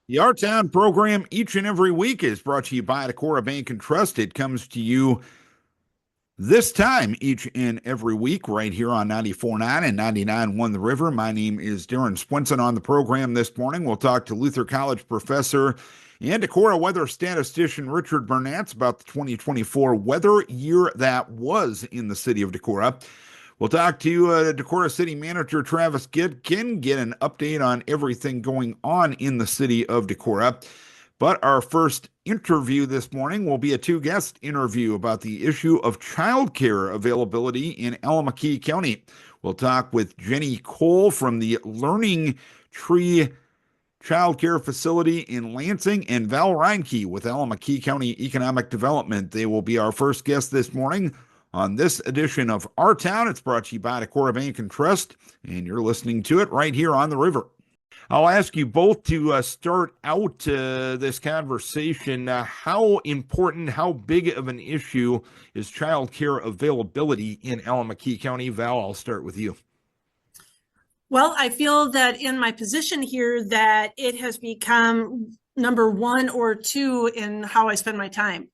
The Our Town program each and every week is brought to you by Decorah Bank and Trust. It comes to you this time each and every week right here on 94.9 and 99.1 The River. My name is Darren Swinson. On the program this morning, we'll talk to Luther College professor and Decorah weather statistician Richard Bernatz about the 2024 weather year that was in the city of Decorah. We'll talk to Decorah City Manager Travis Goedken, get an update on everything going on in the city of Decorah. But our first interview this morning will be a two-guest interview about the issue of childcare availability in Allamakee County. We'll talk with Jenny Cole from the Learning Tree Childcare Facility in Lansing and Val Reinke with Allamakee County Economic Development. They will be our first guest this morning on this edition of Our Town. It's brought to you by Decorah Bank and Trust, and you're listening to it right here on the river. I'll ask you both to start out this conversation. How important, how big of an issue is child care availability in Allamakee County? Val, I'll start with you. Well, I feel that in my position here that it has become number one or two in how I spend my time.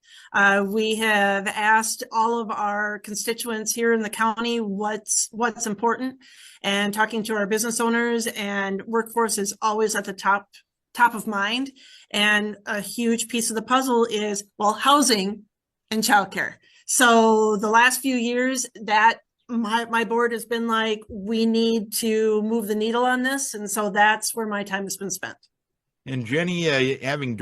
We have asked all of our constituents here in the county what's important, and talking to our business owners and workforce is always at the top of mind. And a huge piece of the puzzle is, well, housing and childcare. So the last few years that my board has been like, we need to move the needle on this. And so that's where my time has been spent. And Jenny, being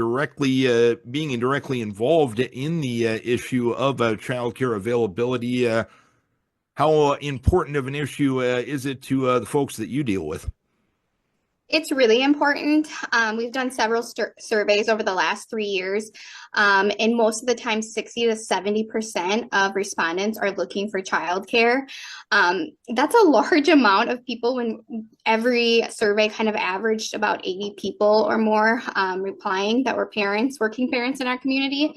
directly involved in the issue of child care availability, how important of an issue is it to the folks that you deal with? It's really important. We've done several surveys over the last 3 years, and most of the time, 60 to 70% of respondents are looking for childcare. That's a large amount of people when every survey kind of averaged about 80 people or more replying that were parents, working parents in our community.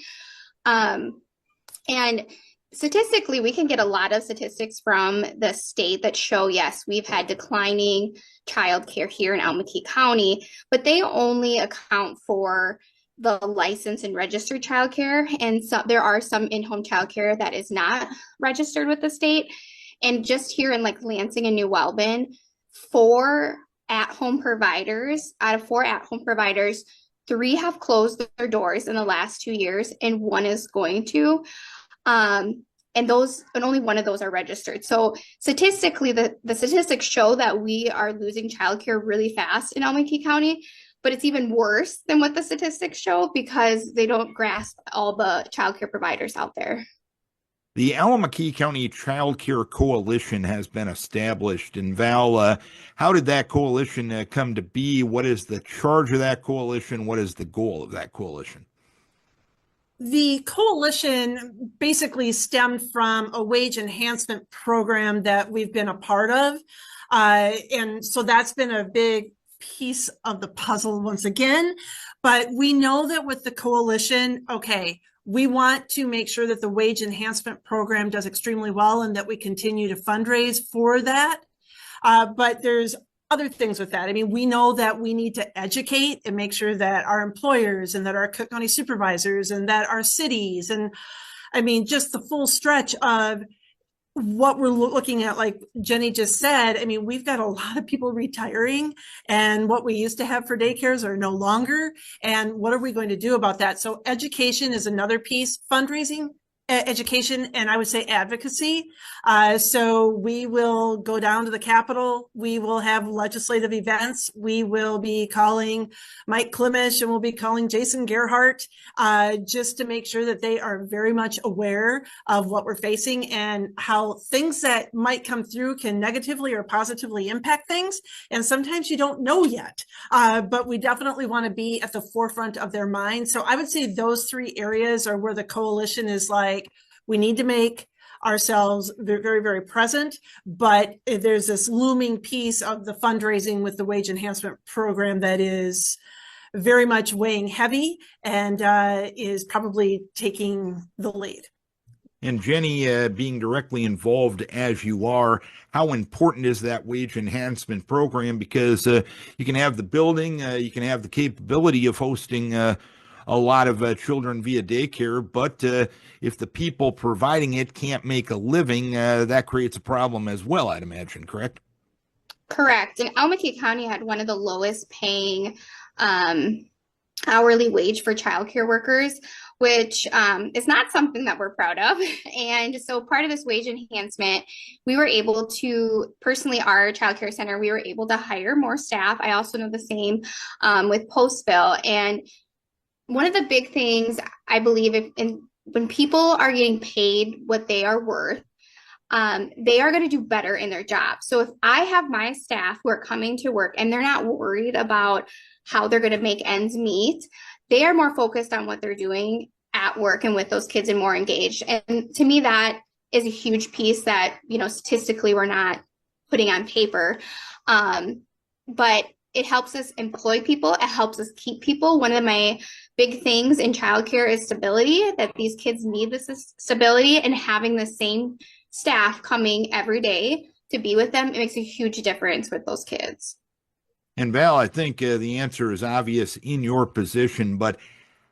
And statistically, we can get a lot of statistics from the state that show, yes, we've had declining childcare here in Allamakee County, but they only account for the licensed and registered childcare. And so there are some in-home childcare that is not registered with the state. And just here in like Lansing and New Welbon, 4 at-home providers, out of 4 at-home providers, 3 have closed their doors in the last 2 years, and 1 is going to. And only 1 of those are registered. So statistically, the statistics show that we are losing childcare really fast in Allamakee County, but it's even worse than what the statistics show because they don't grasp all the childcare providers out there. The Allamakee County Child Care Coalition has been established. And Val, how did that coalition come to be? What is the charge of that coalition? What is the goal of that coalition? The coalition basically stemmed from a wage enhancement program that we've been a part of. And so that's been a big piece of the puzzle once again. But we know that with the coalition, okay, we want to make sure that the wage enhancement program does extremely well and that we continue to fundraise for that. But there's other things with that. I mean, we know that we need to educate and make sure that our employers and that our Cook County supervisors and that our cities, and I mean, just the full stretch of what we're looking at, like Jenny just said, I mean, we've got a lot of people retiring, and what we used to have for daycares are no longer. And what are we going to do about that? So education is another piece, fundraising, education, and I would say advocacy. So we will go down to the Capitol. We will have legislative events. We will be calling Mike Klimisch and we'll be calling Jason Gerhardt just to make sure that they are very much aware of what we're facing and how things that might come through can negatively or positively impact things. And sometimes you don't know yet, but we definitely want to be at the forefront of their mind. So I would say those 3 areas are where the coalition is like, we need to make ourselves very, very, very present, but there's this looming piece of the fundraising with the wage enhancement program that is very much weighing heavy and is probably taking the lead. And Jenny, being directly involved as you are, how important is that wage enhancement program? Because you can have the building, you can have the capability of hosting a lot of children via daycare, but if the people providing it can't make a living, that creates a problem as well, I'd imagine, correct? Correct. And Allamakee County had one of the lowest paying hourly wage for childcare workers, which is not something that we're proud of. And so part of this wage enhancement, we were able to, personally, our childcare center, we were able to hire more staff. I also know the same with Postville. And one of the big things I believe when people are getting paid what they are worth, they are going to do better in their job. So if I have my staff who are coming to work and they're not worried about how they're going to make ends meet, they are more focused on what they're doing at work and with those kids and more engaged. And to me, that is a huge piece that, statistically we're not putting on paper. But it helps us employ people. It helps us keep people. One of my big things in childcare is stability, that these kids need this stability, and having the same staff coming every day to be with them, it makes a huge difference with those kids. And Val, I think the answer is obvious in your position, but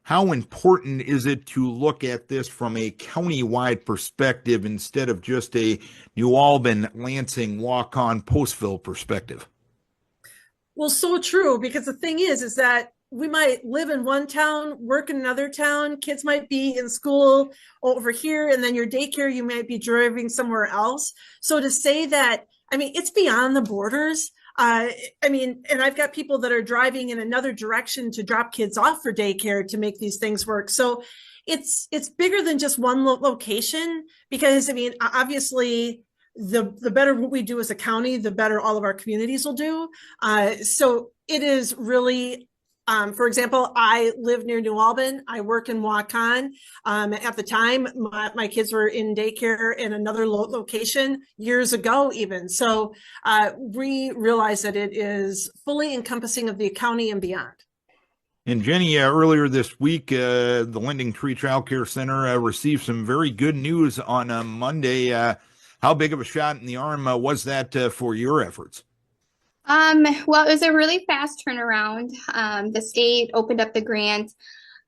how important is it to look at this from a county-wide perspective instead of just a New Albany, Lansing, Waukon, Postville perspective? Well, so true, because the thing is that we might live in one town, work in another town, kids might be in school over here, and then your daycare, you might be driving somewhere else. So to say that, it's beyond the borders. And I've got people that are driving in another direction to drop kids off for daycare to make these things work. So it's bigger than just one location, because obviously the better what we do as a county, the better all of our communities will do. So it is really, for example, I live near New Albany. I work in Waukon. At the time, my kids were in daycare in another location years ago even. So we realize that it is fully encompassing of the county and beyond. And Jenny, earlier this week, the Lending Tree Child Care Center received some very good news on Monday. How big of a shot in the arm was that for your efforts? Well, it was a really fast turnaround. The state opened up the grant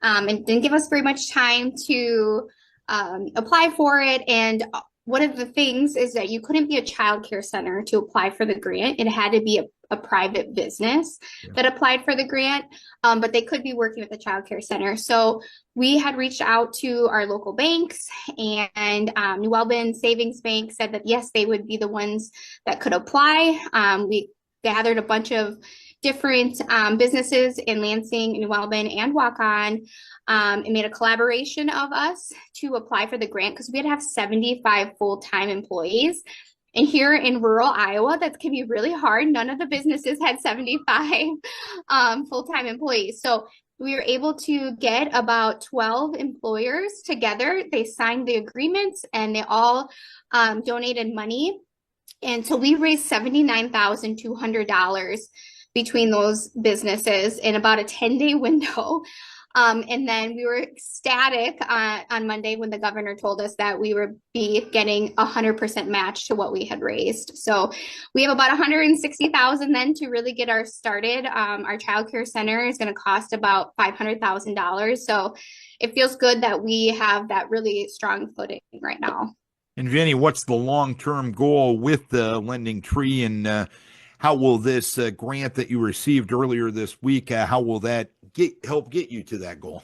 and didn't give us very much time to apply for it. And one of the things is that you couldn't be a child care center to apply for the grant. It had to be a private business that applied for the grant, but they could be working with a child care center. So we had reached out to our local banks, and New Albany Savings Bank said that, yes, they would be the ones that could apply. We gathered a bunch of different businesses in Lansing, New Albany, and Waukon, and made a collaboration of us to apply for the grant, because we had to have 75 full-time employees. And here in rural Iowa, that can be really hard. None of the businesses had 75 full-time employees. So we were able to get about 12 employers together. They signed the agreements and they all donated money. And so we raised $79,200 between those businesses in about a 10-day window. And then we were ecstatic on Monday when the governor told us that we would be getting 100% match to what we had raised. So we have about $160,000 then to really get our started. Our childcare center is going to cost about $500,000. So it feels good that we have that really strong footing right now. And Jenny, what's the long-term goal with the Lending Tree, and how will this grant that you received earlier this week, how will that help get you to that goal?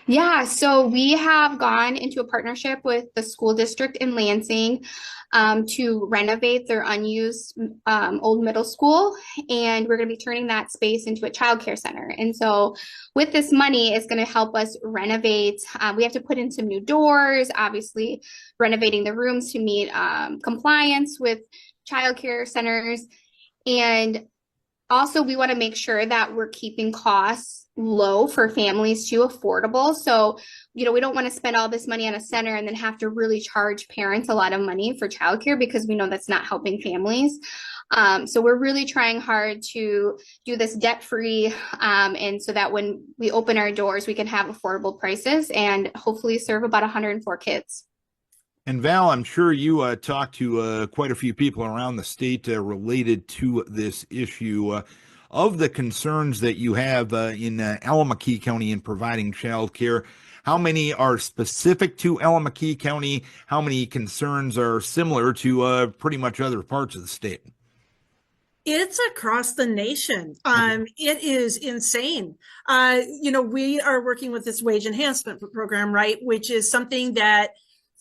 Yeah, so we have gone into a partnership with the school district in Lansing to renovate their unused old middle school, and we're going to be turning that space into a childcare center. And so with this money, it's going to help us renovate. We have to put in some new doors, obviously renovating the rooms to meet compliance with childcare centers. And also, we want to make sure that we're keeping costs low for families too, affordable. So, we don't want to spend all this money on a center and then have to really charge parents a lot of money for childcare, because we know that's not helping families. So we're really trying hard to do this debt-free, and so that when we open our doors, we can have affordable prices and hopefully serve about 104 kids. And Val, I'm sure you talked to quite a few people around the state related to this issue. Of the concerns that you have in Allamakee County in providing child care, how many are specific to Allamakee County? How many concerns are similar to pretty much other parts of the state? It's across the nation. It is insane. We are working with this wage enhancement program, right? Which is something that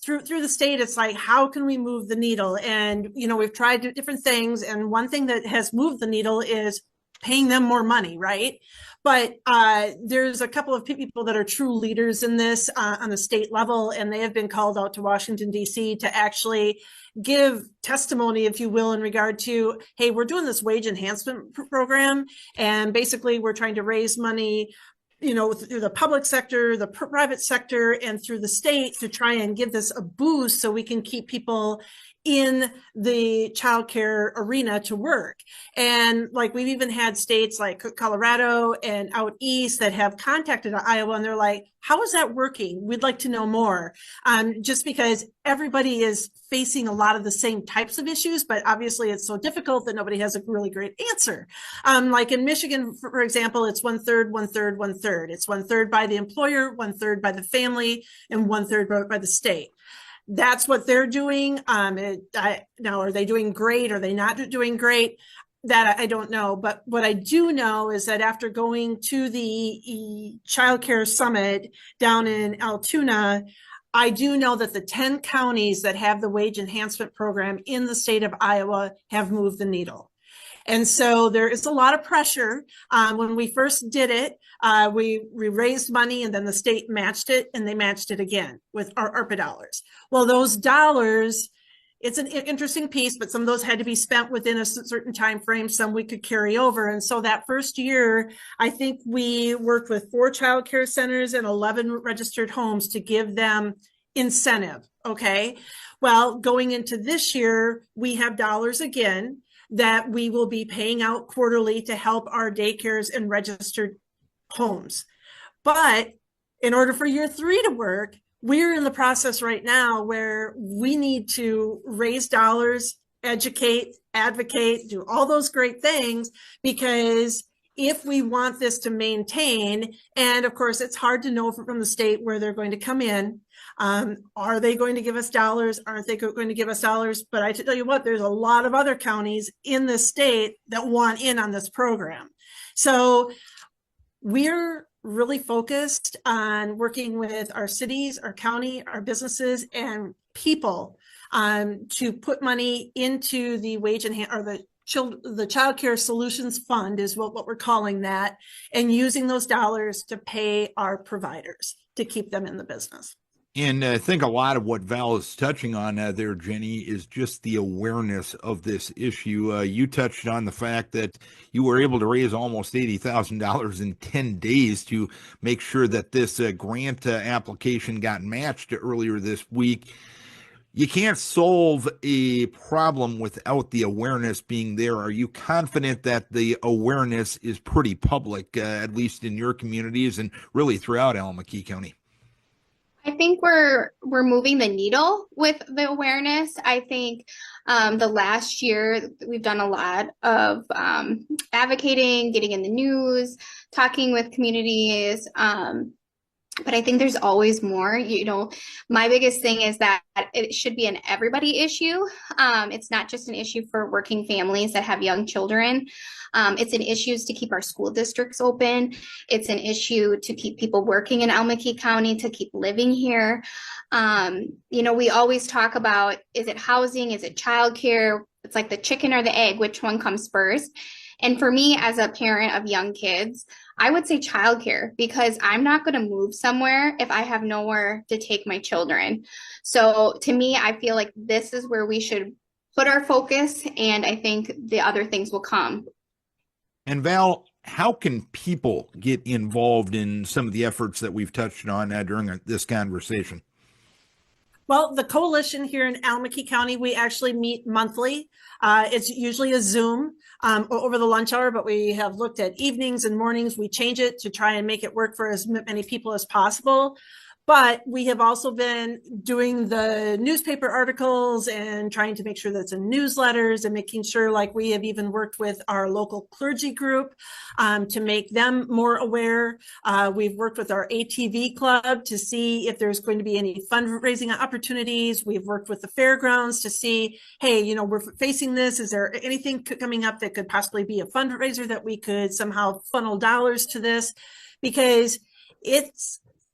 through the state, it's like, how can we move the needle? And, we've tried different things. And one thing that has moved the needle is paying them more money, right? But there's a couple of people that are true leaders in this on the state level, and they have been called out to Washington, D.C. to actually give testimony, if you will, in regard to, hey, we're doing this wage enhancement program, and basically we're trying to raise money, through the public sector, the private sector, and through the state to try and give this a boost so we can keep people in the childcare arena to work. And like, we've even had states like Colorado and out east that have contacted Iowa, and they're like, how is that working? We'd like to know more. Just because everybody is facing a lot of the same types of issues, but obviously it's so difficult that nobody has a really great answer. Like in Michigan, for example, it's 1/3, 1/3, 1/3. It's 1/3 by the employer, 1/3 by the family, and 1/3 by the state. That's what they're doing. Now, are they doing great? Are they not doing great? That I don't know. But what I do know is that after going to the Child Care Summit down in Altoona, I do know that the 10 counties that have the wage enhancement program in the state of Iowa have moved the needle. And so there is a lot of pressure. When we first did it, we raised money, and then the state matched it, and they matched it again with our ARPA dollars. Well, those dollars, it's an interesting piece, but some of those had to be spent within a certain time frame. Some we could carry over. And so that first year, I think we worked with 4 child care centers and 11 registered homes to give them incentive. Okay. Well, going into this year, we have dollars again that we will be paying out quarterly to help our daycares and registered homes. But in order for year 3 to work, we're in the process right now where we need to raise dollars, educate, advocate, do all those great things, because if we want this to maintain, and of course, it's hard to know from the state where they're going to come in. Are they going to give us dollars? Aren't they going to give us dollars? But I tell you what, there's a lot of other counties in the state that want in on this program. So we're really focused on working with our cities, our county, our businesses, and people to put money into the wage or the Child Care Solutions Fund is what we're calling that, and using those dollars to pay our providers to keep them in the business. And I think a lot of what Val is touching on there, Jenny, is just the awareness of this issue. You touched on the fact that you were able to raise almost $80,000 in 10 days to make sure that this grant application got matched earlier this week. You can't solve a problem without the awareness being there. Are you confident that the awareness is pretty public, at least in your communities and really throughout Allamakee County? I think we're moving the needle with the awareness. I think the last year we've done a lot of advocating, getting in the news, talking with communities. But I think there's always more. My biggest thing is that it should be an everybody issue. It's not just an issue for working families that have young children. It's an issue to keep our school districts open. It's an issue to keep people working in Allamakee County, to keep living here. We always talk about, is it housing? Is it childcare? It's like the chicken or the egg, which one comes first? And for me, as a parent of young kids, I would say childcare, because I'm not going to move somewhere if I have nowhere to take my children. So to me, I feel like this is where we should put our focus, and I think the other things will come. And Val, how can people get involved in some of the efforts that we've touched on during this conversation? Well, the coalition here in Allamakee County, we actually meet monthly. It's usually a Zoom over the lunch hour, but we have looked at evenings and mornings. We change it to try and make it work for as many people as possible. But we have also been doing the newspaper articles and trying to make sure that's in newsletters and making sure, like we have even worked with our local clergy group to make them more aware. We've worked with our ATV club to see if there's going to be any fundraising opportunities. We've worked with the fairgrounds to see, hey, you know, we're facing this. Is there anything coming up that could possibly be a fundraiser that we could somehow funnel dollars to this? Because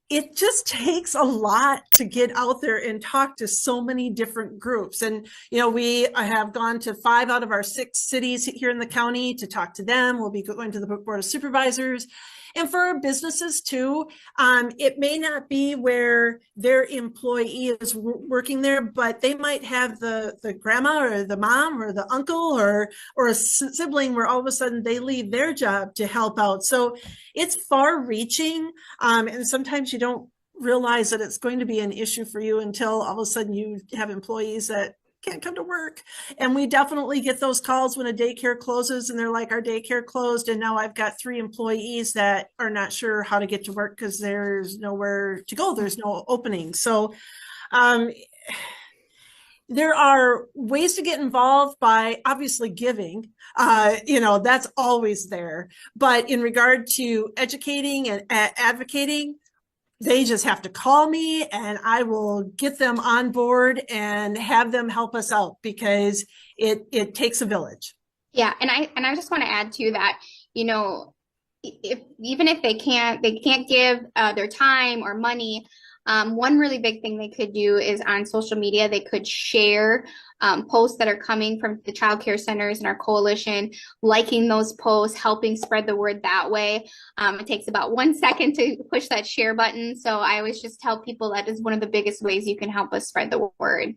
it just takes a lot to get out there and talk to so many different groups. And, you know, we have gone to 5 out of our 6 cities here in the county to talk to them. We'll be going to the Board of Supervisors. And for our businesses too, it may not be where their employee is working there, but they might have the grandma or the mom or the uncle or a sibling where all of a sudden they leave their job to help out. So it's far reaching. And sometimes you don't realize that it's going to be an issue for you until all of a sudden you have employees that can't come to work. And we definitely get those calls when a daycare closes and they're like, our daycare closed and now I've got 3 employees that are not sure how to get to work because there's nowhere to go. There's no opening. So there are ways to get involved by obviously giving, you know, that's always there. But in regard to educating and advocating, they just have to call me and I will get them on board and have them help us out because it takes a village. Yeah, and I just want to add to that, you know, even if they can't give their time or money, one really big thing they could do is on social media, they could share posts that are coming from the child care centers and our coalition, liking those posts, helping spread the word that way. It takes about 1 second to push that share button. So I always just tell people that is one of the biggest ways you can help us spread the word.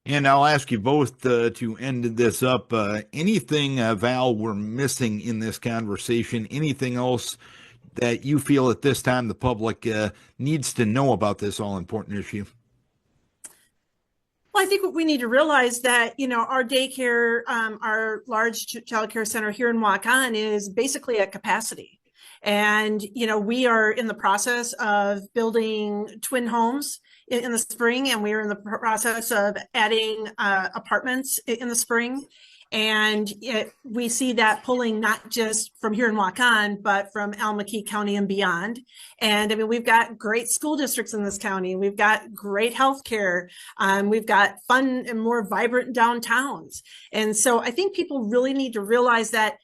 And I'll ask you both to end this up. Anything, Val, we're missing in this conversation? Anything else that you feel at this time the public needs to know about this all-important issue? Well, I think what we need to realize that, you know, our daycare, our large child care center here in Waukon is basically at capacity. And, you know, we are in the process of building twin homes in the spring, and we are in the process of adding apartments in the spring. And we see that pulling not just from here in Waukon, but from Allamakee County and beyond. And I mean, we've got great school districts in this county. We've got great healthcare. We've got fun and more vibrant downtowns. And so I think people really need to realize that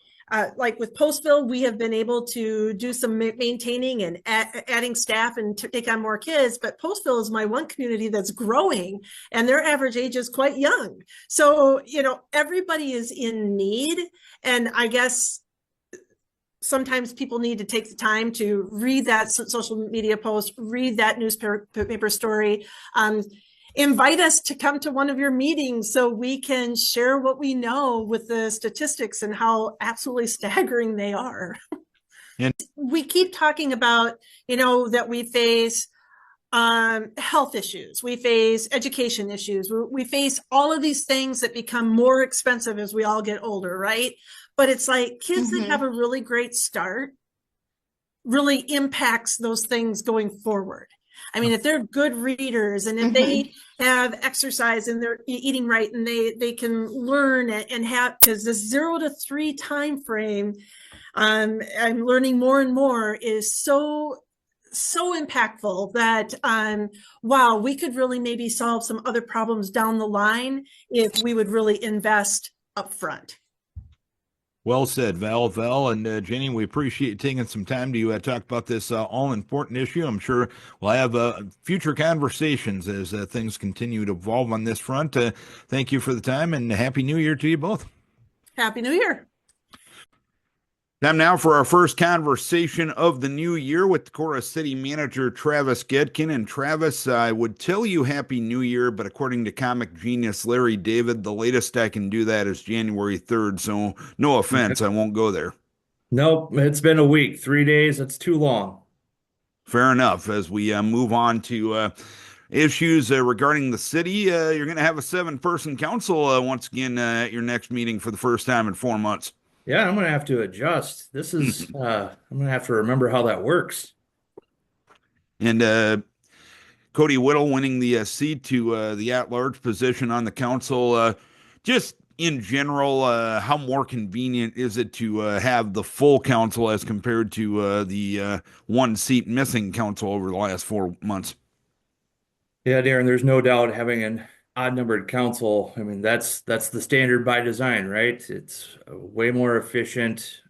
like with Postville, we have been able to do some maintaining and adding staff and take on more kids. But Postville is my one community that's growing and their average age is quite young. So, you know, everybody is in need. And I guess sometimes people need to take the time to read that social media post, read that newspaper story, invite us to come to one of your meetings so we can share what we know with the statistics and how absolutely staggering they are. And we keep talking about, you know, that we face health issues, we face education issues, we face all of these things that become more expensive as we all get older, right? But it's like kids that have a really great start really impacts those things going forward. I mean, if they're good readers and if they have exercise and they're eating right and they can learn and have, because the 0 to 3 time frame, I'm learning more and more is so impactful that, wow, we could really maybe solve some other problems down the line if we would really invest up front. Well said, Val. And Jenny, we appreciate you taking some time to talk about this all-important issue. I'm sure we'll have future conversations as things continue to evolve on this front. Thank you for the time, and Happy New Year to you both. Happy New Year. Time now for our first conversation of the new year with Decorah City Manager Travis Goedken. And Travis, I would tell you Happy New Year, but according to comic genius Larry David, the latest I can do that is January 3rd. So no offense, I won't go there. Nope, it's been a week, 3 days. It's too long. Fair enough. As we move on to issues regarding the city, you're going to have a 7-person council once again at your next meeting for the first time in 4 months. Yeah, I'm going to have to adjust. This is, I'm going to have to remember how that works. And Cody Whittle winning the seat to the at-large position on the council. Just in general, how more convenient is it to have the full council as compared to the one seat missing council over the last 4 months? Yeah, Darren, there's no doubt having an odd-numbered council. I mean, that's the standard by design, right? It's way more efficient.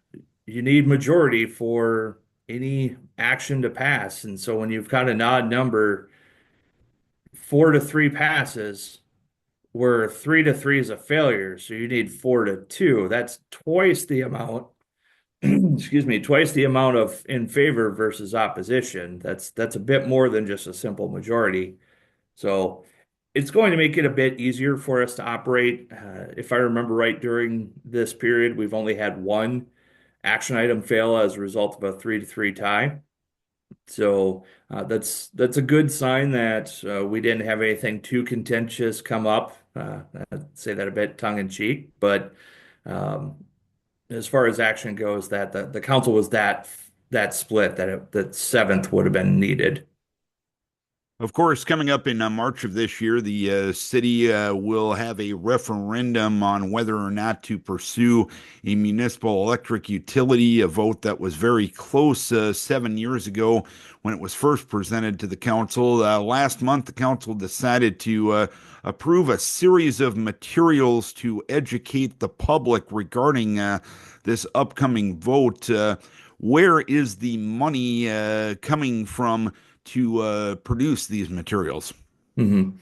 You need majority for any action to pass. And so when you've got an odd number, 4 to 3 passes, where 3 to 3 is a failure. So you need 4 to 2. That's twice the amount, excuse me, twice the amount of in favor versus opposition. That's a bit more than just a simple majority. So it's going to make it a bit easier for us to operate. If I remember right, during this period, we've only had one action item fail as a result of a 3 to 3 tie. So that's a good sign that we didn't have anything too contentious come up. I'd say that a bit tongue in cheek, but as far as action goes, that the council was that split that seventh would have been needed. Of course, coming up in March of this year, the city will have a referendum on whether or not to pursue a municipal electric utility, a vote that was very close 7 years ago when it was first presented to the council. Last month, the council decided to approve a series of materials to educate the public regarding this upcoming vote. Where is the money coming from to produce these materials? Mm-hmm.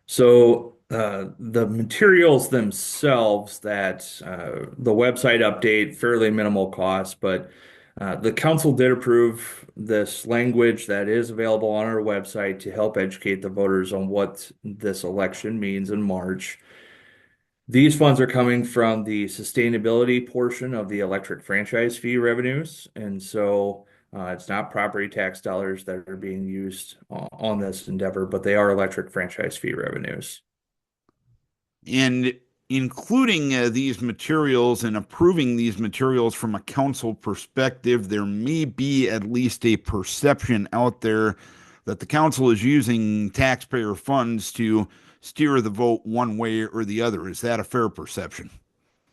So the materials themselves, that the website update, fairly minimal cost, but the council did approve this language that is available on our website to help educate the voters on what this election means in March. These funds are coming from the sustainability portion of the electric franchise fee revenues. And so it's not property tax dollars that are being used on this endeavor, but they are electric franchise fee revenues. And including these materials and approving these materials from a council perspective, there may be at least a perception out there that the council is using taxpayer funds to steer the vote one way or the other. Is that a fair perception?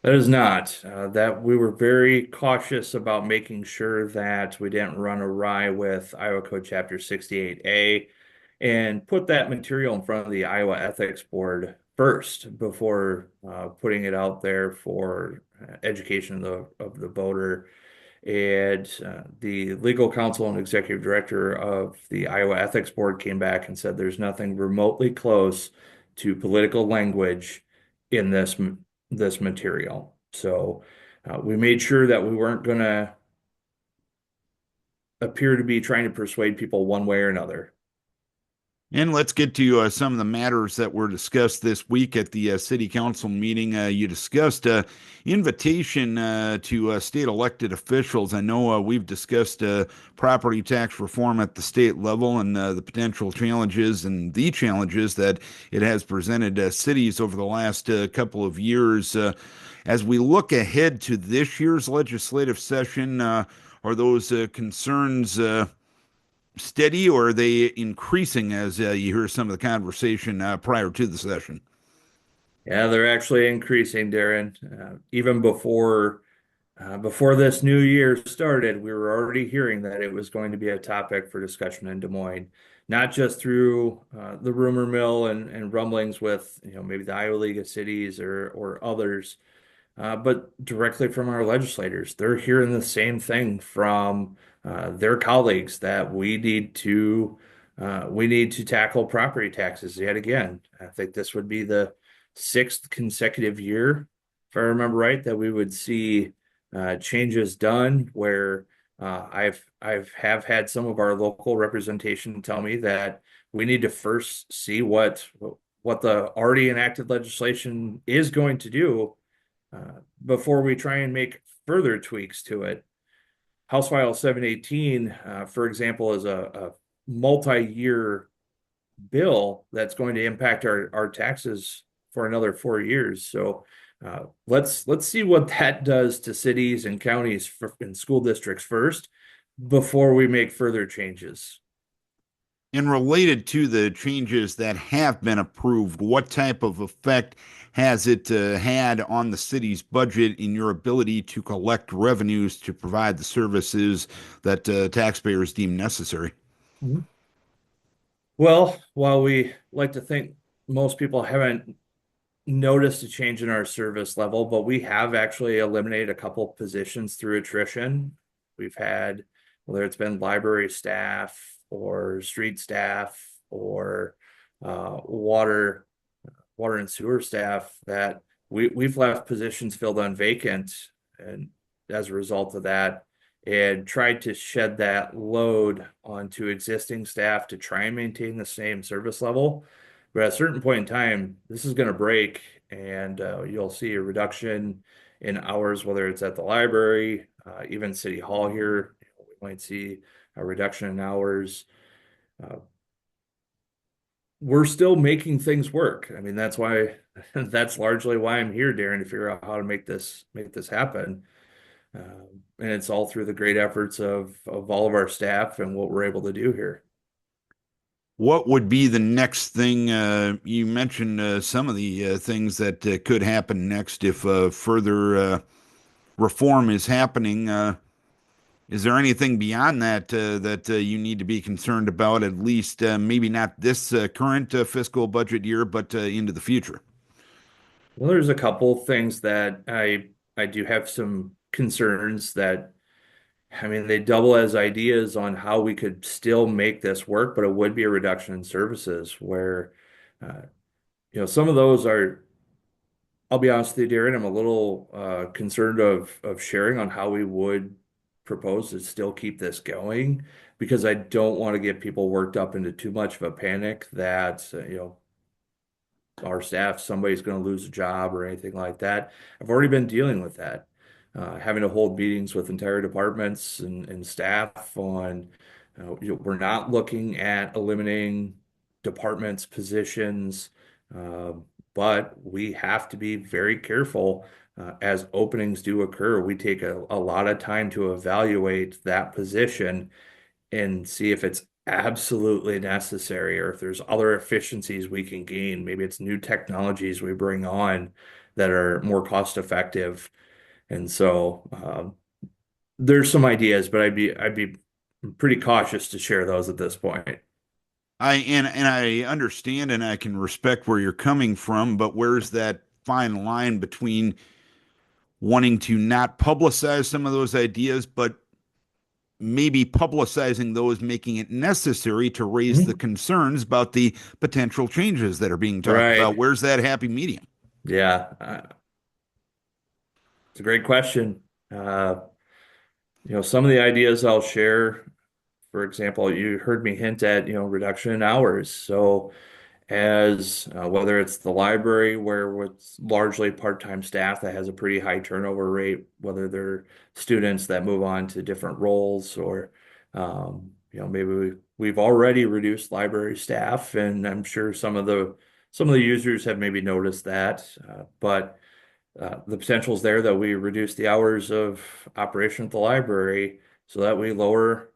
That is not. That we were very cautious about making sure that we didn't run awry with Iowa Code Chapter 68A and put that material in front of the Iowa Ethics Board first before putting it out there for education of the voter. And the legal counsel and executive director of the Iowa Ethics Board came back and said there's nothing remotely close to political language in this material. So we made sure that we weren't going to appear to be trying to persuade people one way or another. And let's get to some of the matters that were discussed this week at the city council meeting. You discussed invitation to state elected officials. I know we've discussed property tax reform at the state level and the potential challenges and the challenges that it has presented cities over the last couple of years. As we look ahead to this year's legislative session, are those concerns steady, or are they increasing as you hear some of the conversation prior to the session? Yeah, they're actually increasing, Darren. Even before this new year started, we were already hearing that it was going to be a topic for discussion in Des Moines, not just through the rumor mill and rumblings with maybe the Iowa League of Cities or others, but directly from our legislators. They're hearing the same thing from their colleagues, that we need to tackle property taxes yet again. I think this would be the 6th consecutive year, if I remember right, that we would see changes done where I've had some of our local representation tell me that we need to first see what the already enacted legislation is going to do before we try and make further tweaks to it. House File 718, for example, is a multi-year bill that's going to impact our taxes for another 4 years. So let's see what that does to cities and counties and school districts first before we make further changes. And related to the changes that have been approved, what type of effect has it had on the city's budget in your ability to collect revenues to provide the services that taxpayers deem necessary? Mhm. Well, while we like to think most people haven't noticed a change in our service level, but we have actually eliminated a couple positions through attrition. We've had, whether it's been library staff or street staff or water and sewer staff, that we've left positions filled on vacant, and as a result of that, and tried to shed that load onto existing staff to try and maintain the same service level. But at a certain point in time, this is going to break, and you'll see a reduction in hours, whether it's at the library, even City Hall here. We might see a reduction in hours. We're still making things work. I mean, that's why that's largely why I'm here, Darren, to figure out how to make this happen. And it's all through the great efforts of all of our staff and what we're able to do here. What would be the next thing? You mentioned some of the things that could happen next if further reform is happening. Is there anything beyond that that you need to be concerned about, at least maybe not this current fiscal budget year, but into the future? Well, there's a couple things that I do have some concerns that, I mean, they double as ideas on how we could still make this work, but it would be a reduction in services where, uh, some of those are, I'll be honest with you, Darren, I'm a little concerned of sharing on how we would propose to still keep this going, because I don't want to get people worked up into too much of a panic that, our staff, somebody's going to lose a job or anything like that. I've already been dealing with that, having to hold meetings with entire departments and staff on, we're not looking at eliminating departments, positions, uh, but we have to be very careful as openings do occur. We take a lot of time to evaluate that position and see if it's absolutely necessary or if there's other efficiencies we can gain. Maybe it's new technologies we bring on that are more cost effective. And so there's some ideas, but I'd be pretty cautious to share those at this point. And I understand and I can respect where you're coming from, but where's that fine line between wanting to not publicize some of those ideas, but maybe publicizing those, making it necessary to raise the Mhm. concerns about the potential changes that are being talked about? Right. Where's that happy medium? Yeah. It's a great question. Some of the ideas I'll share, for example, you heard me hint at, reduction in hours. So as whether it's the library where it's largely part-time staff that has a pretty high turnover rate, whether they're students that move on to different roles, or maybe we've already reduced library staff, and I'm sure some of the users have maybe noticed that, but the potential is there that we reduce the hours of operation at the library so that we lower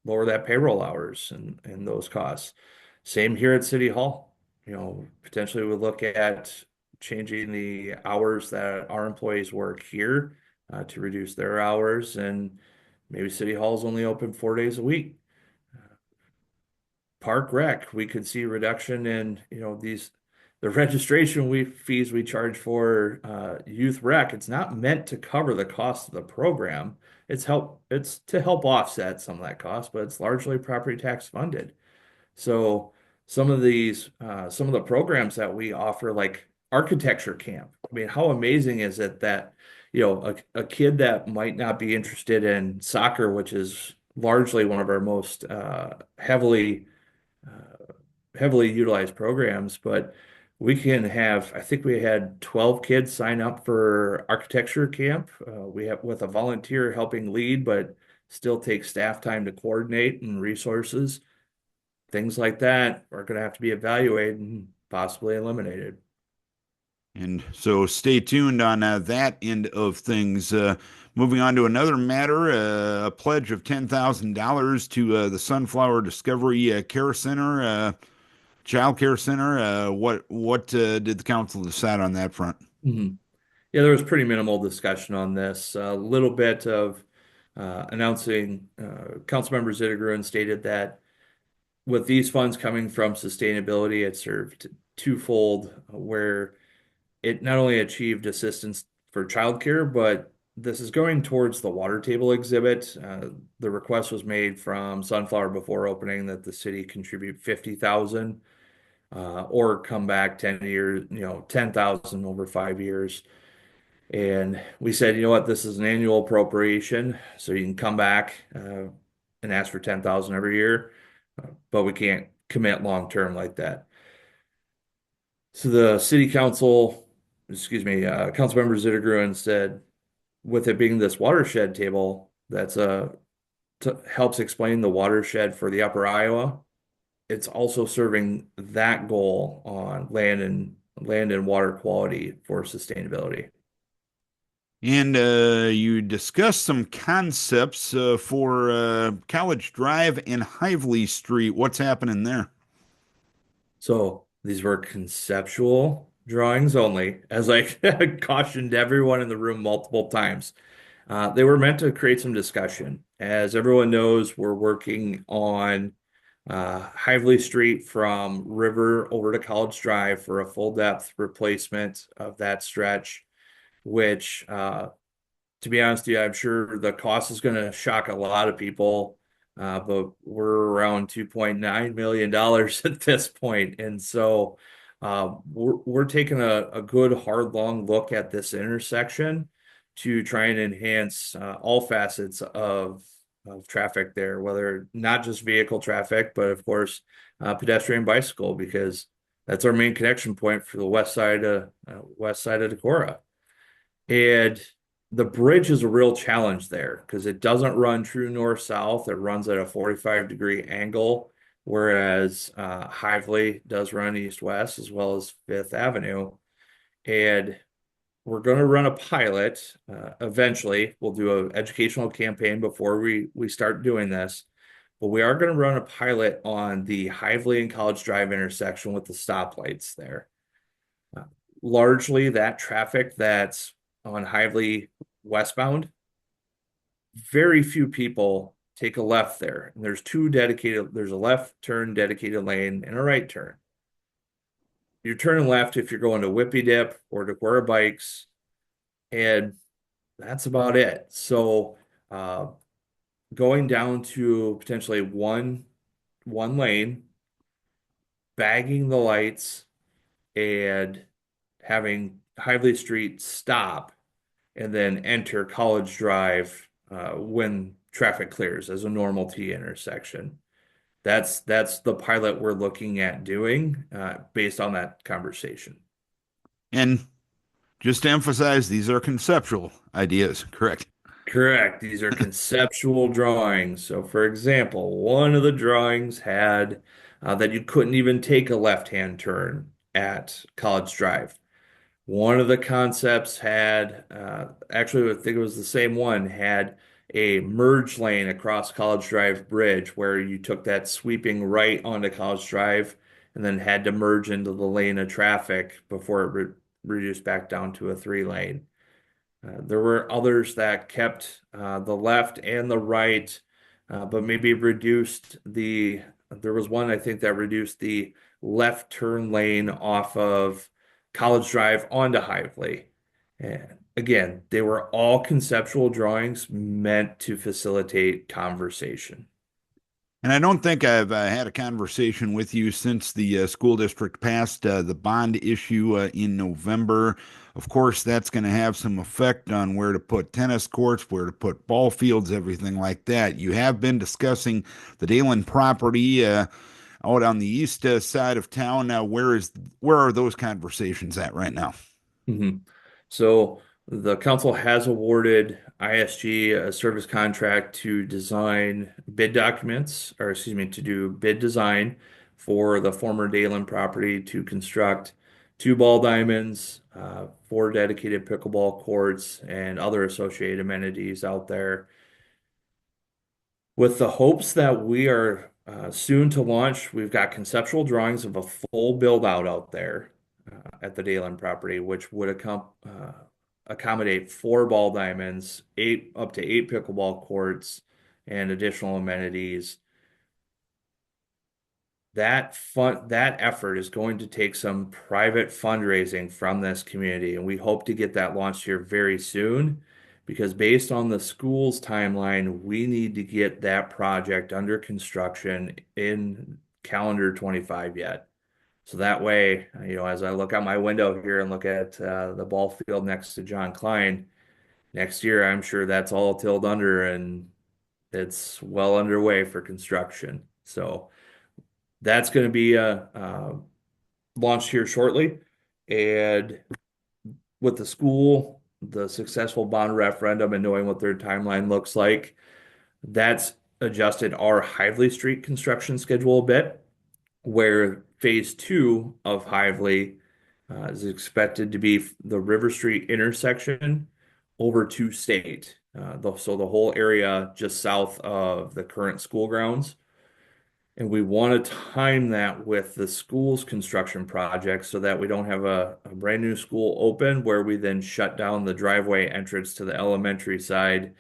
that payroll hours and those costs. Same here at City Hall. Potentially we look at changing the hours that our employees work here to reduce their hours, and maybe City Hall is only open 4 days a week. Park Rec, we could see reduction in, the registration fees we charge for youth rec. It's not meant to cover the cost of the program. It's to help offset some of that cost, but it's largely property tax funded. So some of the programs that we offer, like architecture camp. I mean, how amazing is it that, a kid that might not be interested in soccer, which is largely one of our most heavily utilized programs, but we can have, I think we had 12 kids sign up for architecture camp. We have with a volunteer helping lead, but still take staff time to coordinate and resources. Things like that are going to have to be evaluated and possibly eliminated. And so stay tuned on that end of things. Moving on to another matter, a pledge of $10,000 to the Sunflower Discovery Care Center, Child Care Center. What did the council decide on that front? Mhm. Yeah, there was pretty minimal discussion on this. A little bit of announcing, Councilmember Zittergren stated that with these funds coming from sustainability, it served twofold, where it not only achieved assistance for childcare, but this is going towards the water table exhibit. The request was made from Sunflower before opening that the city contribute 50,000, or come back 10 years, 10,000 over 5 years. And we said, you know what, this is an annual appropriation, so you can come back and ask for 10,000 every year, but we can't commit long term like that. So the city council, Councilmember Zittergren said, with it being this watershed table, that's helps explain the watershed for the Upper Iowa. It's also serving that goal on land and water quality for sustainability. And you discussed some concepts for College Drive and Hively Street. What's happening there? So these were conceptual drawings only, as I cautioned everyone in the room multiple times. They were meant to create some discussion. As everyone knows, we're working on Hively Street from River over to College Drive for a full depth replacement of that stretch, which, to be honest with you, I'm sure the cost is going to shock a lot of people. But we're around $2.9 million at this point. And so we're taking a good hard long look at this intersection to try and enhance all facets of traffic there, whether not just vehicle traffic, but of course pedestrian bicycle, because that's our main connection point for the west side of Decorah. And the bridge is a real challenge there because it doesn't run true north-south. It runs at a 45-degree angle, whereas Hively does run east-west as well as Fifth Avenue. And we're going to run a pilot. Eventually, we'll do an educational campaign before we start doing this. But we are going to run a pilot on the Hively and College Drive intersection with the stoplights there. Largely, that traffic that's on Hively westbound, very few people take a left there. And there's a left turn dedicated lane and a right turn. You're turning left if you're going to Whippy Dip or Decorah Bikes, and that's about it. So going down to potentially one lane, bagging the lights, and having Hively Street stop and then enter College Drive when traffic clears as a normal T intersection. That's the pilot we're looking at doing based on that conversation. And just to emphasize, these are conceptual ideas, correct? Correct. These are conceptual drawings. So, for example, one of the drawings had that you couldn't even take a left-hand turn at College Drive. One of the concepts had, actually, I think it was the same one, had a merge lane across College Drive Bridge where you took that sweeping right onto College Drive and then had to merge into the lane of traffic before it reduced back down to a 3-lane. There were others that kept the left and the right, but maybe there was one I think that reduced the left turn lane off of College Drive onto Hively. And again, they were all conceptual drawings meant to facilitate conversation. And I don't think I've had a conversation with you since the school district passed the bond issue in November. Of course, that's going to have some effect on where to put tennis courts, where to put ball fields, everything like that. You have been discussing the Dalen property out on the east side of town. Now, where are those conversations at right now? Mm-hmm. So the council has awarded ISG a service contract to design bid documents, to do bid design for the former Dalen property to construct 2 ball diamonds, 4 dedicated pickleball courts, and other associated amenities out there, with the hopes that we are soon to launch. We've got conceptual drawings of a full build out there at the Dayland property, which would accommodate 4 ball diamonds, up to 8 pickleball courts, and additional amenities. That effort is going to take some private fundraising from this community, and we hope to get that launched here very soon, because based on the school's timeline, we need to get that project under construction in calendar 25 yet. So that way, as I look out my window here and look at the ball field next to John Klein, next year, I'm sure that's all tilled under and it's well underway for construction. So that's going to be launched here shortly. And with the school, the successful bond referendum, and knowing what their timeline looks like, that's adjusted our Hively Street construction schedule a bit, where phase 2 of Hively is expected to be the River Street intersection over to State. So the whole area just south of the current school grounds. And we want to time that with the school's construction project so that we don't have a brand new school open where we then shut down the driveway entrance to the elementary side,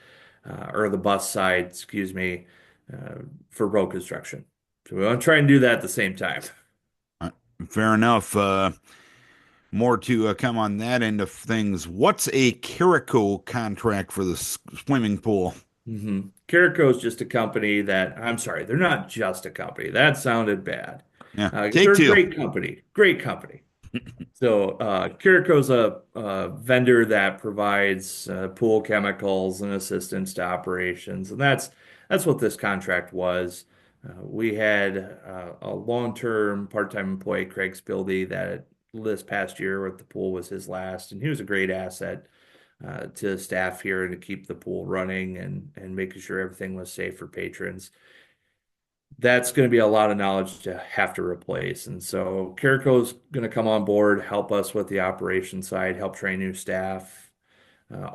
or the bus side, excuse me, for road construction. So we want to try and do that at the same time. Fair enough. More to come on that end of things. What's a Carico contract for the swimming pool? Carico is just a company that, I'm sorry, they're not just a company. That sounded bad. Yeah, they're a great company. So Carico is a vendor that provides pool chemicals and assistance to operations, and that's what this contract was. We had a long-term part-time employee, Craig Spildy, that this past year at the pool was his last, and he was a great asset to staff here and to keep the pool running and making sure everything was safe for patrons. That's going to be a lot of knowledge to have to replace. And so Carico is going to come on board, help us with the operation side, help train new staff,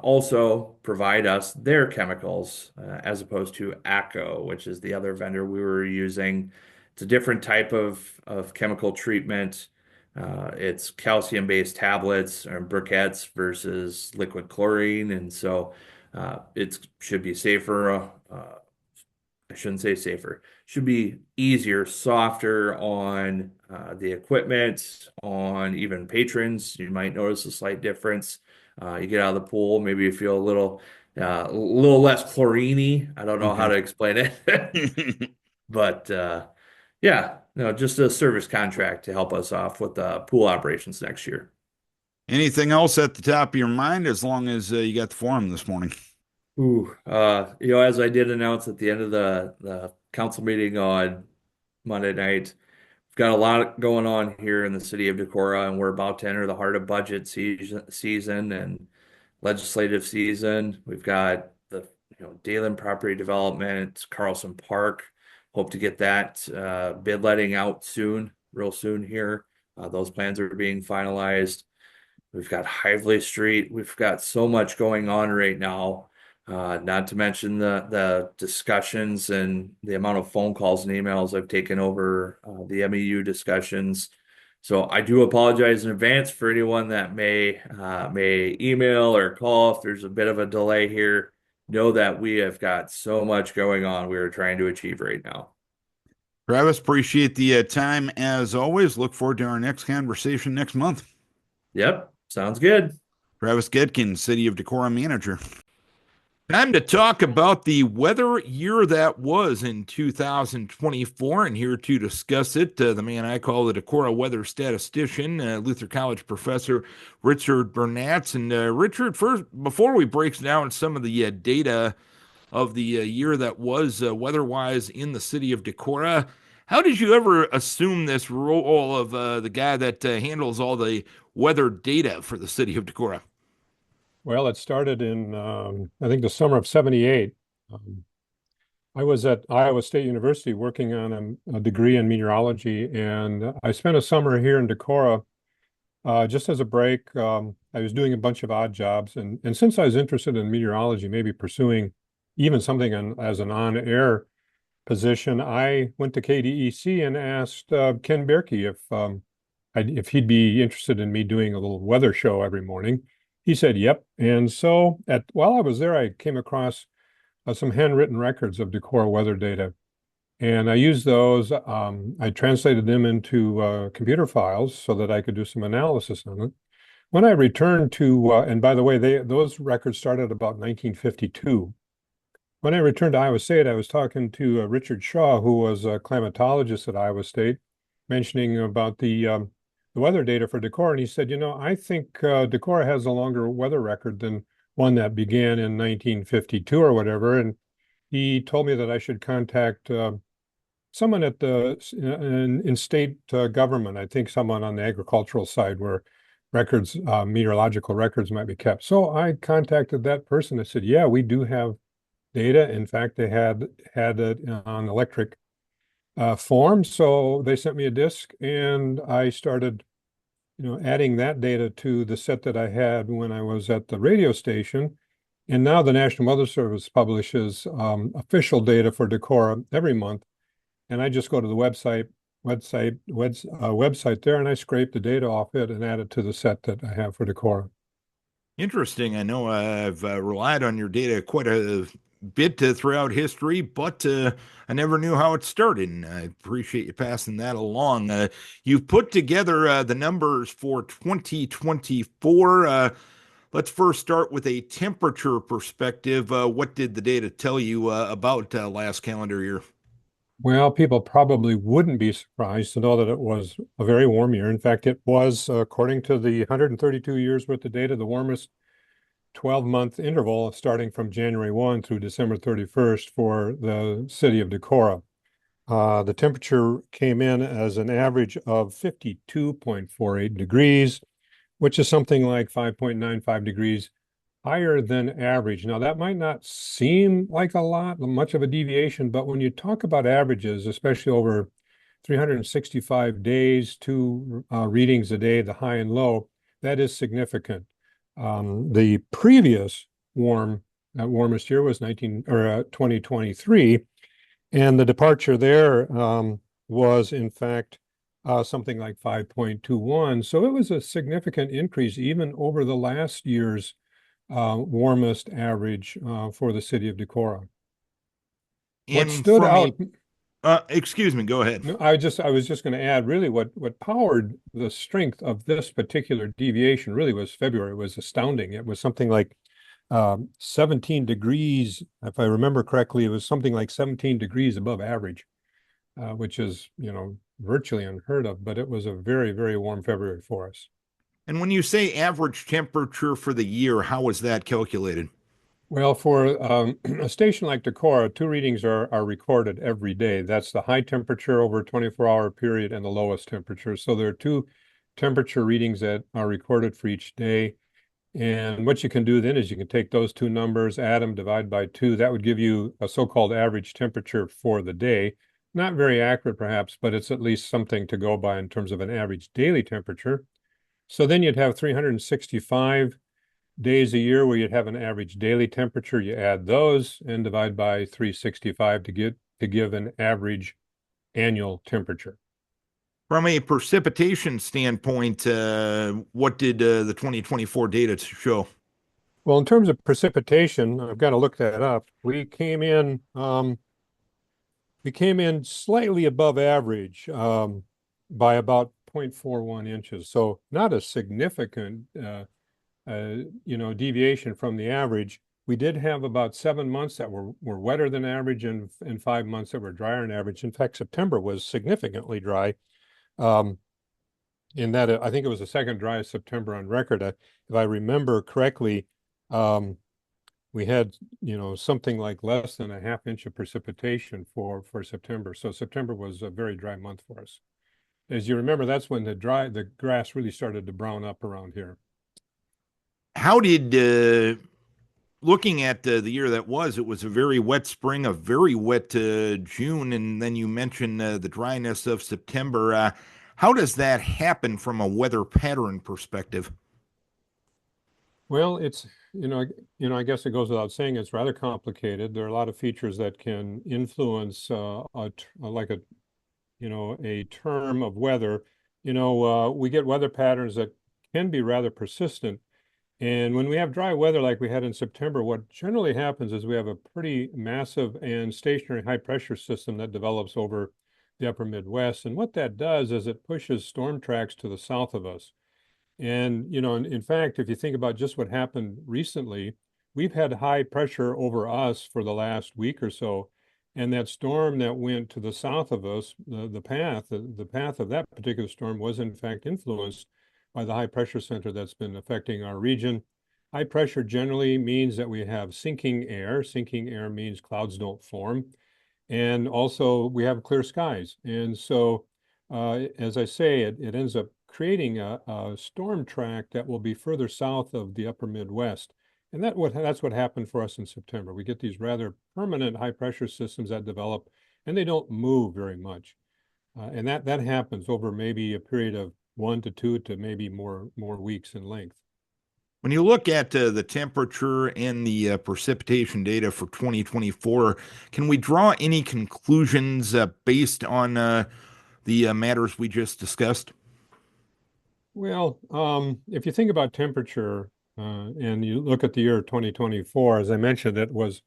also provide us their chemicals as opposed to ACO, which is the other vendor we were using. It's a different type of chemical treatment. It's calcium-based tablets or briquettes versus liquid chlorine. And so it should be safer. I shouldn't say safer. Should be easier, softer on the equipment, on even patrons. You might notice a slight difference. You get out of the pool, maybe you feel a little less chlorine-y. I don't know how to explain it. But yeah, no, just a service contract to help us off with the pool operations next year. Anything else at the top of your mind, as long as you got the forum this morning? As I did announce at the end of the council meeting on Monday night, we've got a lot going on here in the city of Decorah, and we're about to enter the heart of budget season and legislative season. We've got the Dayland property development, Carlson Park. Hope to get that bid letting out real soon here. Those plans are being finalized. We've got Hively Street. We've got so much going on right now. Not to mention the discussions and the amount of phone calls and emails I've taken over the MEU discussions. So I do apologize in advance for anyone that may email or call if there's a bit of a delay here. Know that we have got so much going on we are trying to achieve right now. Travis, appreciate the time as always. Look forward to our next conversation next month. Yep, sounds good. Travis Goedken, City of Decorah Manager. Time to talk about the weather year that was in 2024, and here to discuss it, the man I call the Decorah weather statistician, Luther College professor Richard Bernatz. And Richard, first, before we break down some of the data of the year that was weather-wise in the city of Decorah, how did you ever assume this role of the guy that handles all the weather data for the city of Decorah? Well, it started in, I think, the summer of '78. I was at Iowa State University working on a degree in meteorology, and I spent a summer here in Decorah just as a break. I was doing a bunch of odd jobs, and since I was interested in meteorology, maybe pursuing even something as an on-air position, I went to KDEC and asked Ken Bierke if he'd be interested in me doing a little weather show every morning. He said, "Yep." And so, while I was there, I came across some handwritten records of Decorah weather data. And I used those. I translated them into computer files so that I could do some analysis on it. When I returned to, and by the way, those records started about 1952. When I returned to Iowa State, I was talking to Richard Shaw, who was a climatologist at Iowa State, mentioning about the weather data for Decorah. And he said, I think Decorah has a longer weather record than one that began in 1952 or whatever. And he told me that I should contact someone at in state government. I think someone on the agricultural side where records, meteorological records might be kept. So I contacted that person. I said, "Yeah, we do have data." In fact, they had it on electric form. So they sent me a disk, and I started, adding that data to the set that I had when I was at the radio station. And now the National Weather Service publishes official data for Decorah every month. And I just go to the website there, and I scrape the data off it and add it to the set that I have for Decorah. Interesting. I know I've relied on your data quite a bit throughout history, but I never knew how it started, and I appreciate you passing that along. You've put together the numbers for 2024. Let's first start with a temperature perspective. What did the data tell you about last calendar year? Well, people probably wouldn't be surprised to know that it was a very warm year. In fact, it was, according to the 132 years worth of data, the warmest 12-month interval starting from January 1 through December 31st for the city of Decorah. The temperature came in as an average of 52.48 degrees, which is something like 5.95 degrees higher than average. Now, that might not seem like much of a deviation, but when you talk about averages, especially over 365 days, two readings a day, the high and low, that is significant. The previous warmest year was 2023, and the departure there was, in fact, something like 5.21. So it was a significant increase even over the last year's warmest average for the city of Decorah. What stood out? Excuse me, go ahead. I was just going to add, really, what powered the strength of this particular deviation really was February. It was astounding. It was something like 17 degrees, if I remember correctly. It was something like 17 degrees above average, which is, virtually unheard of. But it was a very, very warm February for us. And when you say average temperature for the year, how was that calculated? Well, for a station like Decorah, two readings are recorded every day. That's the high temperature over a 24-hour period and the lowest temperature. So there are two temperature readings that are recorded for each day. And what you can do then is you can take those two numbers, add them, divide by 2. That would give you a so-called average temperature for the day. Not very accurate, perhaps, but it's at least something to go by in terms of an average daily temperature. So then you'd have 365 days a year where you'd have an average daily temperature. You add those and divide by 365 to give an average annual temperature. From a precipitation standpoint, what did the 2024 data show? Well, in terms of precipitation, I've got to look that up. We came in slightly above average by about 0.41 inches. So not a significant, deviation from the average. We did have about 7 months that were wetter than average and 5 months that were drier than average. In fact, September was significantly dry. In that, I think it was the second driest September on record. If I remember correctly, we had, something like less than a half inch of precipitation for September. So September was a very dry month for us. As you remember, that's when the grass really started to brown up around here. How did, looking at the year that was, it was a very wet spring, a very wet June, and then you mentioned the dryness of September. How does that happen from a weather pattern perspective? Well, it's, I guess it goes without saying it's rather complicated. There are a lot of features that can influence a term of weather. We get weather patterns that can be rather persistent. And when we have dry weather like we had in September, what generally happens is we have a pretty massive and stationary high pressure system that develops over the upper Midwest. And what that does is it pushes storm tracks to the south of us. And, in fact, if you think about just what happened recently, we've had high pressure over us for the last week or so. And that storm that went to the south of us, the path of that particular storm was in fact influenced by the high pressure center that's been affecting our region. High pressure generally means that we have sinking air. Sinking air means clouds don't form. And also we have clear skies. And so, as I say, it ends up creating a storm track that will be further south of the upper Midwest. And that's what happened for us in September. We get these rather permanent high pressure systems that develop, and they don't move very much. And that happens over maybe a period of 1 to 2 to maybe more weeks in length. When you look at the temperature and the precipitation data for 2024, can we draw any conclusions based on the matters we just discussed? Well, if you think about temperature and you look at the year 2024, as I mentioned, it was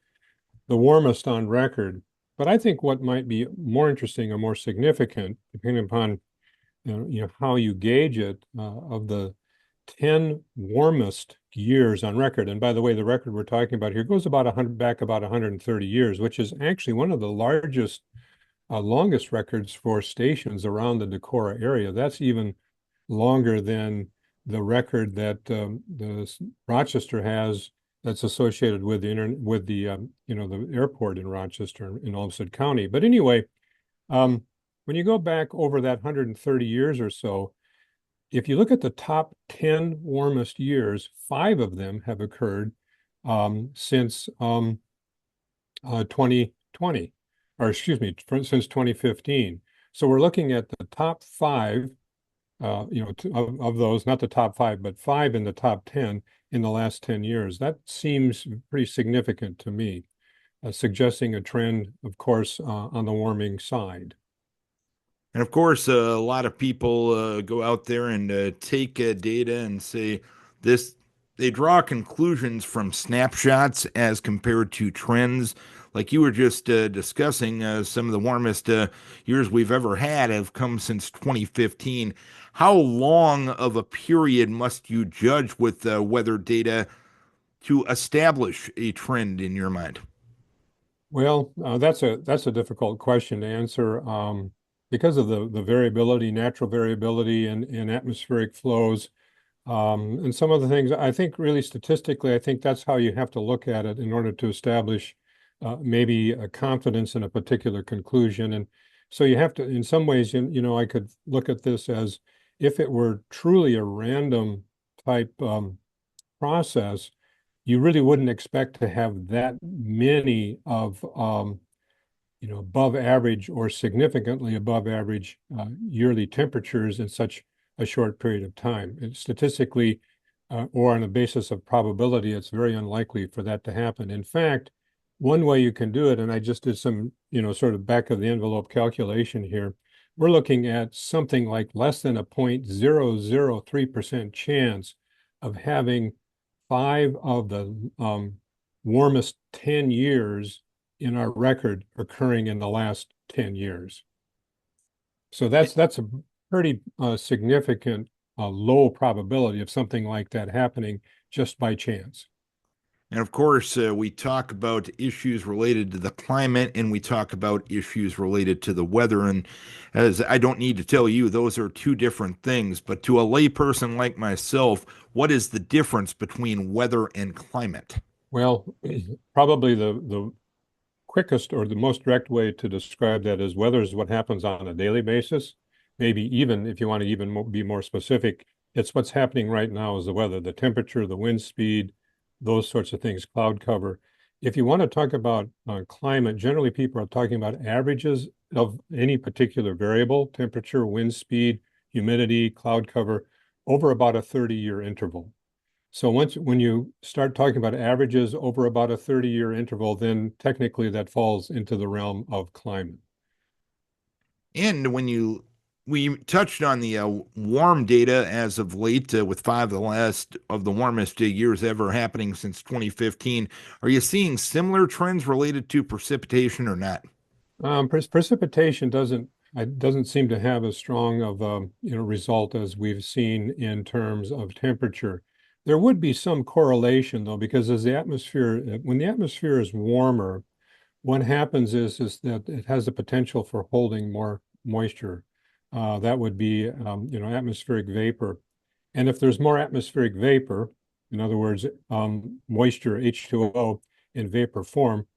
the warmest on record. But I think what might be more interesting or more significant, depending upon how you gauge it, of the 10 warmest years on record. And by the way, the record we're talking about here goes about back about 130 years, which is actually one of the longest records for stations around the Decorah area. That's even longer than the record that the Rochester has that's associated with the airport in Rochester in Olmsted County. But anyway, when you go back over that 130 years or so, if you look at the top 10 warmest years, 5 of them have occurred since 2020, or excuse me, since 2015. So we're looking at the top 5, of those, not the top 5, but 5 in the top 10 in the last 10 years. That seems pretty significant to me, suggesting a trend, of course, on the warming side. And of course, a lot of people go out there and take data and say this, they draw conclusions from snapshots as compared to trends. Like you were just discussing, some of the warmest years we've ever had have come since 2015. How long of a period must you judge with weather data to establish a trend in your mind? Well, that's a difficult question to answer. Because of the variability, natural variability in atmospheric flows, and some of the things, I think really statistically, I think that's how you have to look at it in order to establish maybe a confidence in a particular conclusion. And so you have to, in some ways, I could look at this as if it were truly a random type process, you really wouldn't expect to have that many of above average or significantly above average yearly temperatures in such a short period of time. And statistically, or on a basis of probability, it's very unlikely for that to happen. In fact, one way you can do it, and I just did some, sort of back of the envelope calculation here, we're looking at something like less than a 0.003% chance of having 5 of the warmest 10 years in our record occurring in the last 10 years. So that's a pretty significant low probability of something like that happening just by chance. And of course, we talk about issues related to the climate and we talk about issues related to the weather. And as I don't need to tell you, those are two different things. But to a layperson like myself, what is the difference between weather and climate? Well, probably the quickest or the most direct way to describe that is weather is what happens on a daily basis. Maybe even if you want to even be more specific, it's what's happening right now is the weather, the temperature, the wind speed, those sorts of things, cloud cover. If you want to talk about climate, generally people are talking about averages of any particular variable, temperature, wind speed, humidity, cloud cover over about a 30-year interval. So when you start talking about averages over about a 30-year interval, then technically that falls into the realm of climate. And we touched on the warm data as of late, with 5 of the warmest years ever happening since 2015. Are you seeing similar trends related to precipitation or not? Precipitation doesn't seem to have as strong of result as we've seen in terms of temperature. There would be some correlation though, because when the atmosphere is warmer, what happens is that it has the potential for holding more moisture. That would be atmospheric vapor. And if there's more atmospheric vapor, in other words, moisture, H2O in vapor form,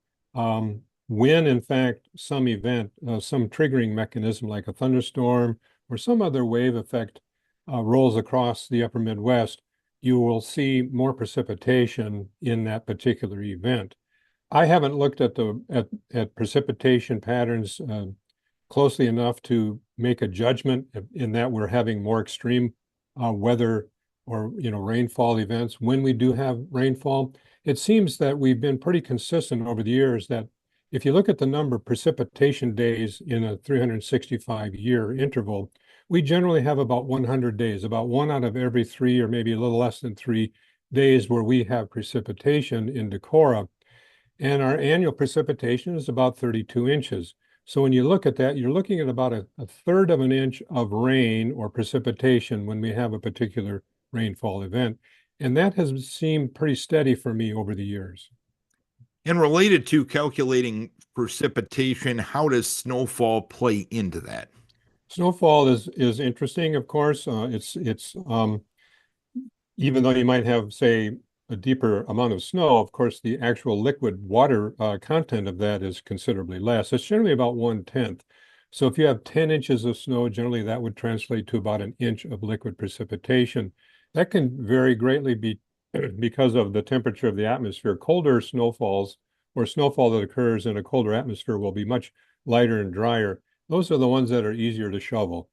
when in fact some event, some triggering mechanism like a thunderstorm or some other wave effect rolls across the upper Midwest, you will see more precipitation in that particular event. I haven't looked at precipitation patterns closely enough to make a judgment in that we're having more extreme weather or rainfall events. When we do have rainfall, it seems that we've been pretty consistent over the years that if you look at the number of precipitation days in a 365-year interval, we generally have about 100 days, about 1 out of every 3 or maybe a little less than 3 days where we have precipitation in Decorah. And our annual precipitation is about 32 inches. So when you look at that, you're looking at about a third of an inch of rain or precipitation when we have a particular rainfall event. And that has seemed pretty steady for me over the years. And related to calculating precipitation, how does snowfall play into that? Snowfall is interesting, of course. Even though you might have, say, a deeper amount of snow, of course, the actual liquid water content of that is considerably less. It's generally about 1/10. So if you have 10 inches of snow, generally that would translate to about an inch of liquid precipitation. That can vary greatly because of the temperature of the atmosphere. Colder snowfalls or snowfall that occurs in a colder atmosphere will be much lighter and drier. Those are the ones that are easier to shovel.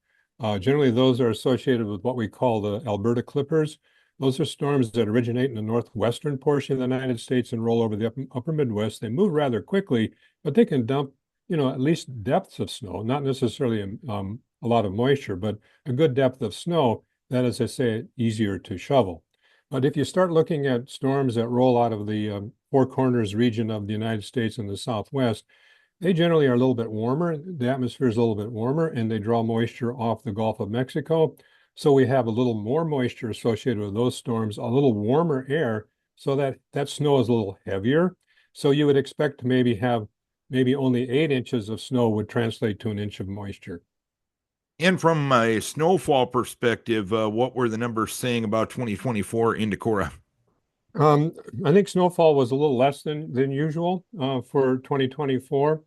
Generally, those are associated with what we call the Alberta Clippers. Those are storms that originate in the northwestern portion of the United States and roll over the upper Midwest. They move rather quickly, but they can dump, at least depths of snow, not necessarily a lot of moisture, but a good depth of snow that, as I say, easier to shovel. But if you start looking at storms that roll out of the Four Corners region of the United States and the Southwest, they generally are a little bit warmer. The atmosphere is a little bit warmer, and they draw moisture off the Gulf of Mexico. So we have a little more moisture associated with those storms, a little warmer air, so that snow is a little heavier. So you would expect to maybe have only 8 inches of snow would translate to an inch of moisture. And from a snowfall perspective, what were the numbers saying about 2024 in Decorah? I think snowfall was a little less than usual for 2024.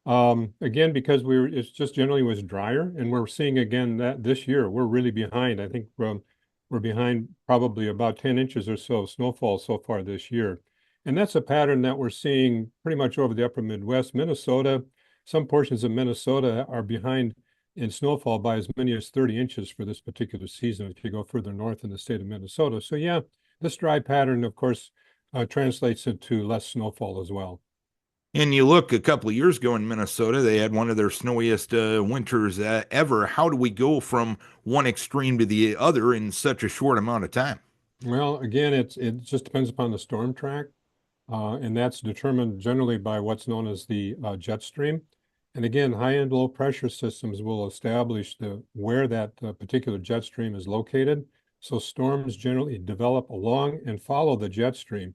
Again, because it's just generally was drier, and we're seeing again that this year we're really behind. I think we're behind probably about 10 inches or so of snowfall so far this year. And that's a pattern that we're seeing pretty much over the upper Midwest. Minnesota, some portions of Minnesota are behind in snowfall by as many as 30 inches for this particular season if you go further north in the state of Minnesota. So yeah, this dry pattern, of course, translates into less snowfall as well. And you look a couple of years ago in Minnesota, they had one of their snowiest winters ever. How do we go from one extreme to the other in such a short amount of time? Well, again, it just depends upon the storm track, and that's determined generally by what's known as the jet stream. And again, high and low pressure systems will establish where that particular jet stream is located. So storms generally develop along and follow the jet stream.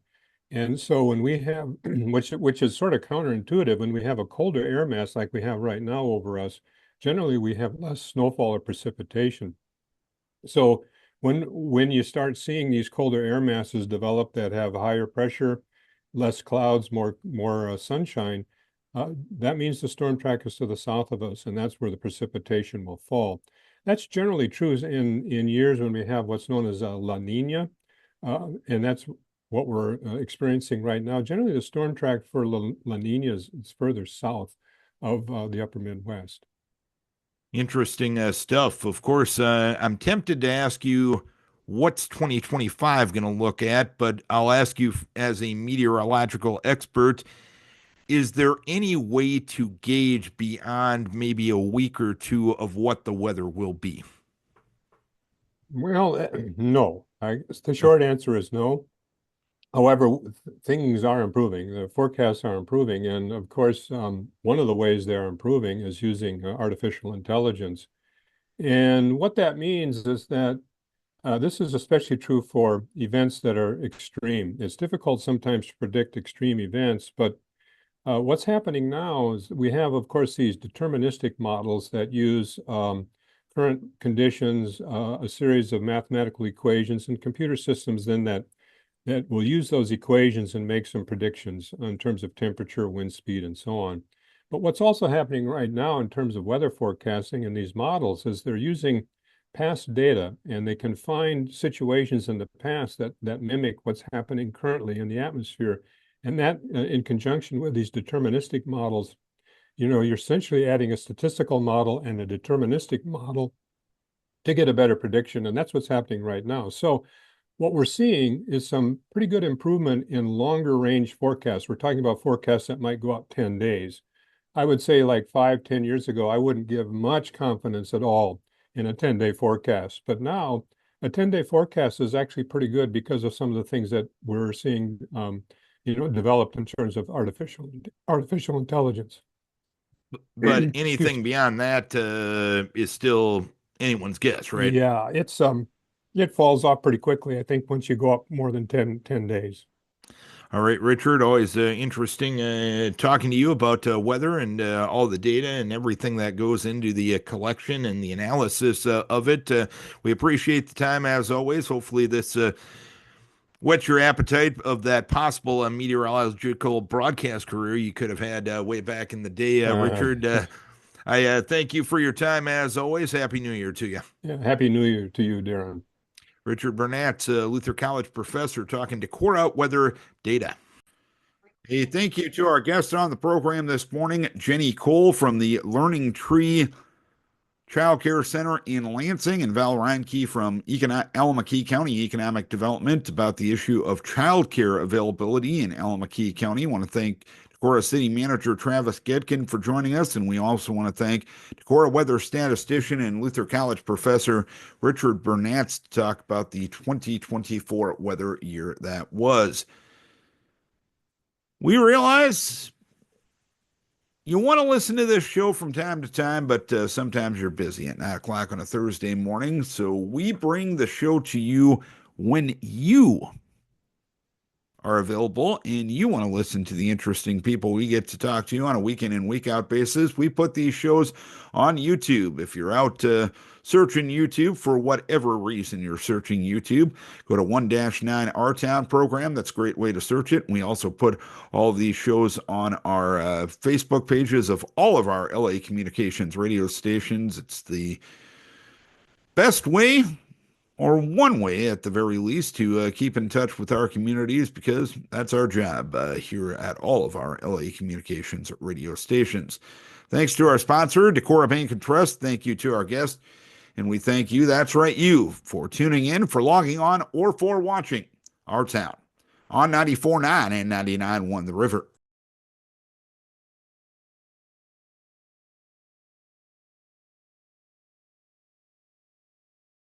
And so when we have, which is sort of counterintuitive, when we have a colder air mass like we have right now over us, generally we have less snowfall or precipitation. So when you start seeing these colder air masses develop that have higher pressure, less clouds, more sunshine, that means the storm track is to the south of us, and that's where the precipitation will fall. That's generally true in years when we have what's known as a La Nina, and that's what we're experiencing right now. Generally, the storm track for La Nina is further south of the upper Midwest. Interesting stuff. Of course, I'm tempted to ask you what's 2025 going to look at, but I'll ask you as a meteorological expert, is there any way to gauge beyond maybe a week or two of what the weather will be? Well, no. The short answer is no. However, things are improving. The forecasts are improving. And of course, one of the ways they're improving is using artificial intelligence. And what that means is that this is especially true for events that are extreme. It's difficult sometimes to predict extreme events, but what's happening now is we have, of course, these deterministic models that use current conditions, a series of mathematical equations and computer systems then that will use those equations and make some predictions in terms of temperature, wind speed, and so on. But what's also happening right now in terms of weather forecasting in these models is they're using past data, and they can find situations in the past that mimic what's happening currently in the atmosphere. And that, in conjunction with these deterministic models, you're essentially adding a statistical model and a deterministic model to get a better prediction. And that's what's happening right now. So what we're seeing is some pretty good improvement in longer range forecasts. We're talking about forecasts that might go up 10 days. I would say like 5-10 years ago, I wouldn't give much confidence at all in a 10-day forecast. But now a 10-day forecast is actually pretty good because of some of the things that we're seeing developed in terms of artificial intelligence. But anything beyond that is still anyone's guess, right? Yeah, it falls off pretty quickly, I think, once you go up more than 10 days. All right, Richard, always interesting talking to you about weather and all the data and everything that goes into the collection and the analysis of it. We appreciate the time as always. Hopefully this whets your appetite of that possible meteorological broadcast career you could have had way back in the day, Richard. I thank you for your time as always. Happy New Year to you. Yeah, Happy New Year to you, Darren. Richard Bernatz, Luther College professor, talking to Decorah weather data. Hey, thank you to our guest on the program this morning, Jenny Cole from the Learning Tree Child Care Center in Lansing, and Val Reinke from Allamakee County Economic Development about the issue of child care availability in Allamakee County. I want to thank Decorah City Manager Travis Goedken for joining us, and we also want to thank Decorah Weather Statistician and Luther College Professor Richard Bernatz to talk about the 2024 weather year that was. We realize you want to listen to this show from time to time, but sometimes you're busy at 9 o'clock on a Thursday morning, so we bring the show to you when you are available and you want to listen to the interesting people we get to talk to on a week in and week out basis. We put these shows on YouTube. If you're out searching YouTube for whatever reason you're searching YouTube, go to 1-9 Our Town program. That's a great way to search it. We also put all of these shows on our Facebook pages of all of our LA communications radio stations. It's the best way, or one way at the very least, to keep in touch with our communities, because that's our job here at all of our LA communications radio stations. Thanks to our sponsor, Decorah Bank and Trust. Thank you to our guest. And we thank you, that's right, you, for tuning in, for logging on, or for watching Our Town on 94.9 and 99.1 The River.